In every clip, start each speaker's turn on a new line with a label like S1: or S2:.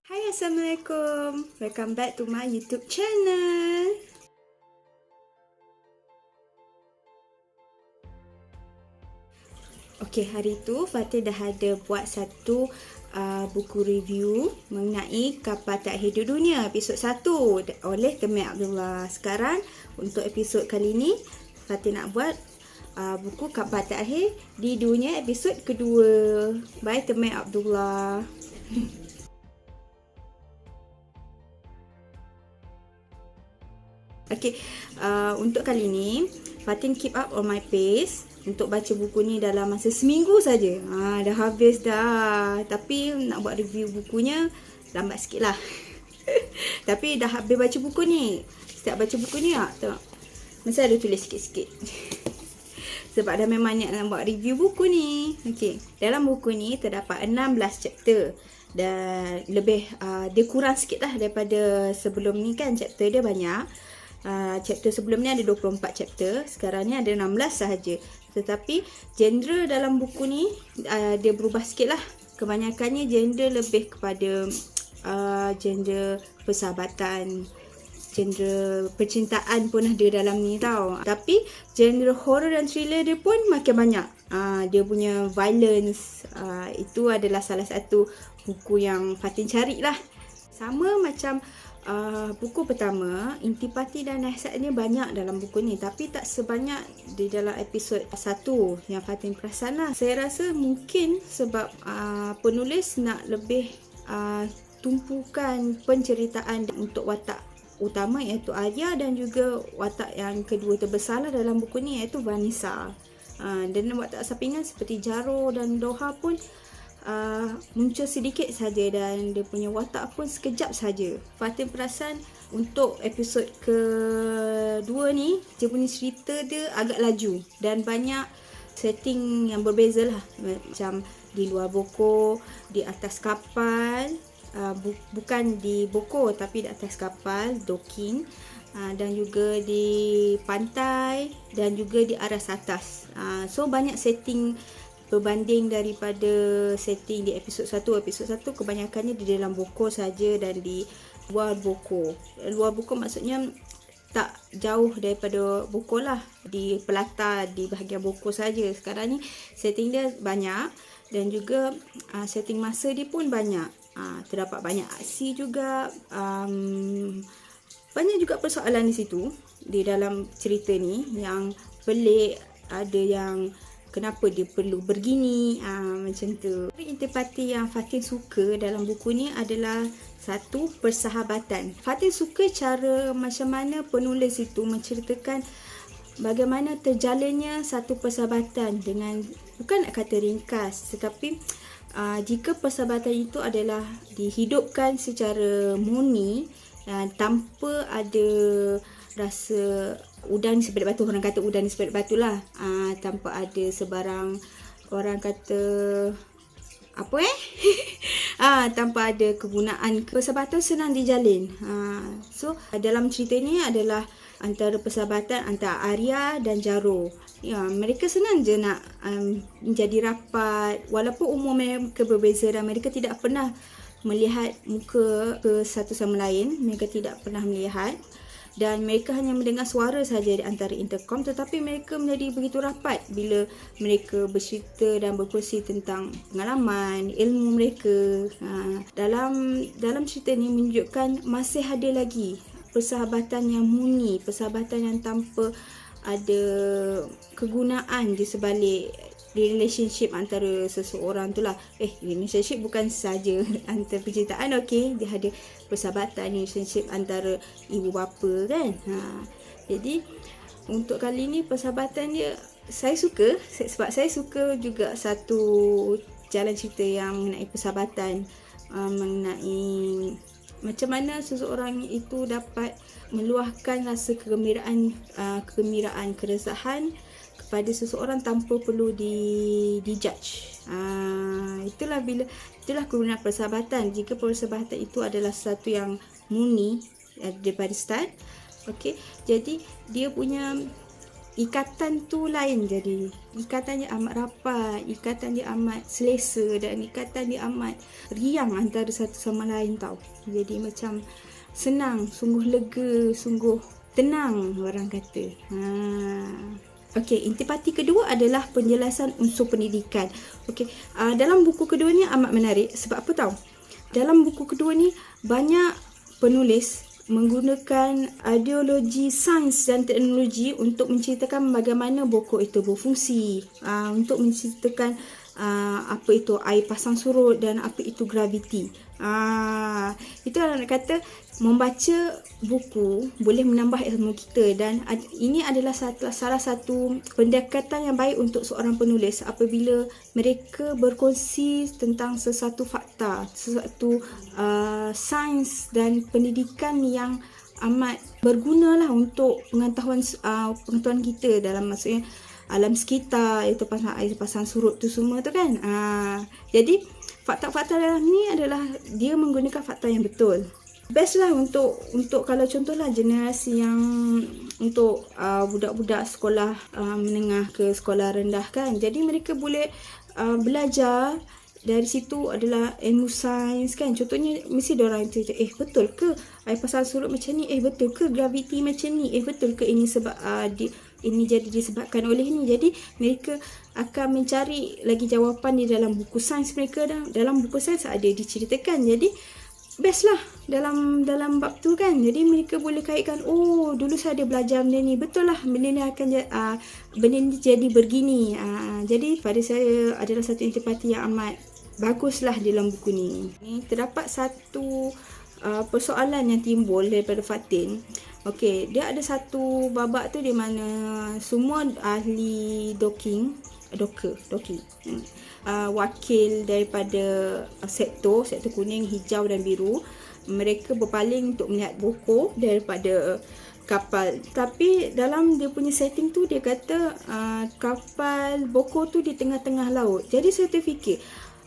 S1: Hai, Assalamualaikum. Welcome back to my YouTube channel. Okey, hari tu Fatih dah ada buat satu buku review mengenai Kapal Terakhir di Dunia episod 1 oleh Kemal Abdullah. Sekarang untuk episod kali ni Fatih nak buat buku Kapal Terakhir di Dunia episod kedua by Kemal Abdullah. Okey, untuk kali ni Fatin keep up on my pace untuk baca buku ni dalam masa seminggu saja. Dah habis dah. Tapi nak buat review bukunya lambat sikit lah. Tapi dah habis baca buku ni. Setiap baca buku ni tengok, mesti ada tulis sikit-sikit. Sebab dah memang niat nak buat review buku ni. Okey, dalam buku ni terdapat 16 chapter. Dan lebih, dia kurang sikit lah daripada sebelum ni kan. Chapter dia banyak. Chapter sebelum ni ada 24 chapter, sekarang ni ada 16 sahaja. Tetapi genre dalam buku ni dia berubah sikit lah. Kebanyakannya genre lebih kepada genre persahabatan, genre percintaan pun ada dalam ni tau. Tapi genre horror dan thriller dia pun makin banyak. Dia punya violence, itu adalah salah satu buku yang Fatin cari lah. Sama macam buku pertama, intipati dan nasihatnya banyak dalam buku ni, tapi tak sebanyak di dalam episod 1 yang Fatin perasan lah. Saya rasa mungkin sebab penulis nak lebih tumpukan penceritaan untuk watak utama iaitu Arya, dan juga watak yang kedua terbesar lah dalam buku ni iaitu Vanessa. Dan watak sampingan seperti Jaro dan Doha pun muncul sedikit saja, dan dia punya watak pun sekejap saja. Fatin perasan untuk episod kedua ni, dia punya cerita dia agak laju dan banyak setting yang berbeza lah. Macam di luar Boko, di atas kapal, bukan di Boko tapi di atas kapal, docking, dan juga di pantai, dan juga di aras atas. So banyak setting berbanding daripada setting di episod 1. Episod 1 kebanyakannya di dalam Boko saja dan di luar Boko. Luar Boko maksudnya tak jauh daripada Boko lah, di Pelata, di bahagian Boko saja. Sekarang ni setting dia banyak, dan juga setting masa dia pun banyak. Terdapat banyak aksi juga, banyak juga persoalan di situ di dalam cerita ni yang pelik. Ada yang kenapa dia perlu begini, macam tu. Intipati yang Fatin suka dalam buku ni adalah satu, persahabatan. Fatin suka cara macam mana penulis itu menceritakan bagaimana terjalannya satu persahabatan dengan, bukan nak kata ringkas, tetapi jika persahabatan itu adalah dihidupkan secara murni, tanpa ada rasa udang di sebalik batu. Orang kata udang di sebalik batu lah. Tanpa ada sebarang, orang kata apa tanpa ada kegunaan. Persahabatan senang dijalin. So dalam cerita ni adalah antara persahabatan antara Arya dan Jaro. Mereka senang je nak menjadi rapat, walaupun umur mereka berbeza dan mereka tidak pernah melihat muka ke satu sama lain. Mereka tidak pernah melihat, dan mereka hanya mendengar suara saja di antara intercom, tetapi mereka menjadi begitu rapat bila mereka bercerita dan berkongsi tentang pengalaman, ilmu mereka. Dalam cerita ni menunjukkan masih ada lagi persahabatan yang murni, persahabatan yang tanpa ada kegunaan di sebalik relationship antara seseorang tu lah. Relationship bukan saja antara percintaan, okey, dia ada persahabatan, relationship antara ibu bapa kan. Jadi untuk kali ni persahabatan dia saya suka, sebab saya suka juga satu jalan cerita yang mengenai persahabatan, mengenai macam mana seseorang itu dapat meluahkan rasa kegembiraan, keresahan kepada seseorang tanpa perlu dijudge. Itulah kegunaan persahabatan. Jika persahabatan itu adalah sesuatu yang murni daripada start, okey, jadi dia punya ikatan tu lain jadi. Ikatan dia amat rapat, ikatan dia amat selesa dan ikatan dia amat riang antara satu sama lain tau. Jadi macam senang, sungguh lega, sungguh tenang orang kata. Okey, intipati kedua adalah penjelasan unsur pendidikan. Okey, dalam buku kedua ni amat menarik sebab apa tahu? Dalam buku kedua ni banyak penulis menggunakan ideologi sains dan teknologi untuk menceritakan bagaimana bokok itu berfungsi, untuk menceritakan apa itu air pasang surut dan apa itu graviti. Itu nak kata membaca buku boleh menambah ilmu kita, dan ini adalah salah satu pendekatan yang baik untuk seorang penulis apabila mereka berkongsi tentang sesuatu fakta, sesuatu sains dan pendidikan yang amat berguna lah untuk pengetahuan kita dalam maksudnya alam sekitar, itu pasal air pasang surut tu semua tu kan. Jadi fakta-fakta dalam ni adalah dia menggunakan fakta yang betul. Best lah untuk kalau contohlah generasi yang untuk budak-budak sekolah menengah ke sekolah rendah kan. Jadi mereka boleh belajar dari situ adalah ilmu sains kan. Contohnya mesti diorang cerita, betul ke air pasang surut macam ni? Betul ke graviti macam ni? Betul ke ini sebab ini jadi disebabkan oleh ini? Jadi mereka akan mencari lagi jawapan di dalam buku sains mereka. Dalam buku sains ada diceritakan. Jadi best lah dalam bab tu kan. Jadi mereka boleh kaitkan, dulu saya ada belajar benda ni, betul lah benda ni akan benda ni jadi begini. Jadi pada saya adalah satu intipati yang amat bagus lah dalam buku ni. Terdapat satu persoalan yang timbul daripada Fatin. Okey, dia ada satu babak tu di mana semua ahli docking, wakil daripada sektor kuning, hijau dan biru, mereka berpaling untuk melihat bokor daripada kapal. Tapi dalam dia punya setting tu dia kata kapal bokor tu di tengah-tengah laut. Jadi saya terfikir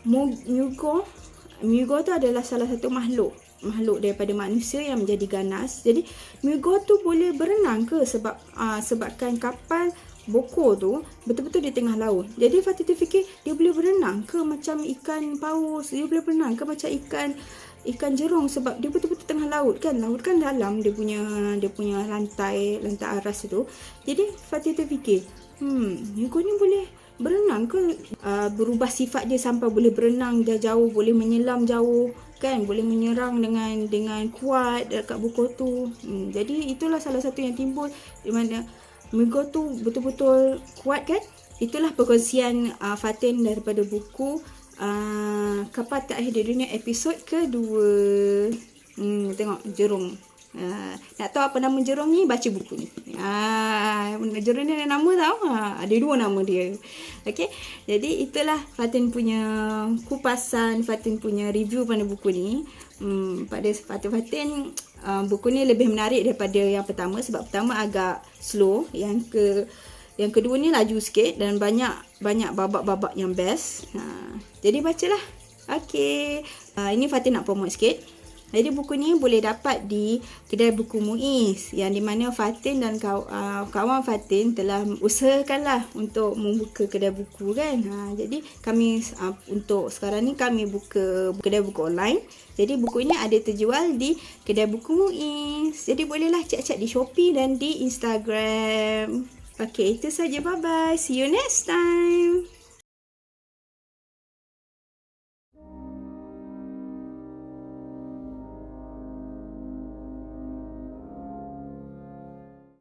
S1: Myugo tu adalah salah satu makhluk daripada manusia yang menjadi ganas. Jadi Myugo tu boleh berenang ke sebabkan kapal bokor tu betul-betul di tengah laut. Jadi Fatih terfikir dia boleh berenang ke macam ikan paus, dia boleh berenang ke macam ikan jerung sebab dia betul-betul tengah laut kan. Laut kan dalam dia punya lantai aras tu. Jadi Fatih terfikir, Myugo ni boleh berenang ke, berubah sifat dia sampai boleh berenang dah jauh, boleh menyelam jauh kan, boleh menyerang dengan kuat dekat bokor tu. Jadi itulah salah satu yang timbul di mana Myugo tu betul-betul kuat kan. Itulah perkongsian Fatin daripada buku Kapal Terakhir di Dunia episod kedua. Tengok jerung. Nak tahu apa nama jerung ni, baca buku ni. Jerung ni ada nama tau. Ada 2 nama dia. Okey. Jadi itulah Fatin punya kupasan, Fatin punya review pada buku ni. Pada Fatin buku ni lebih menarik daripada yang pertama sebab pertama agak slow, yang kedua ni laju sikit dan banyak babak-babak yang best. Jadi bacalah. Okey. Ini Fatin nak promote sikit. Jadi buku ni boleh dapat di kedai buku Muiz, yang di mana Fatin dan kawan Fatin telah usahakanlah untuk membuka kedai buku kan. Jadi kami untuk sekarang ni kami buka kedai buku online. Jadi buku ni ada terjual di kedai buku Muiz. Jadi bolehlah cek-cek di Shopee dan di Instagram. Okey, itu saja. Bye bye. See you next time.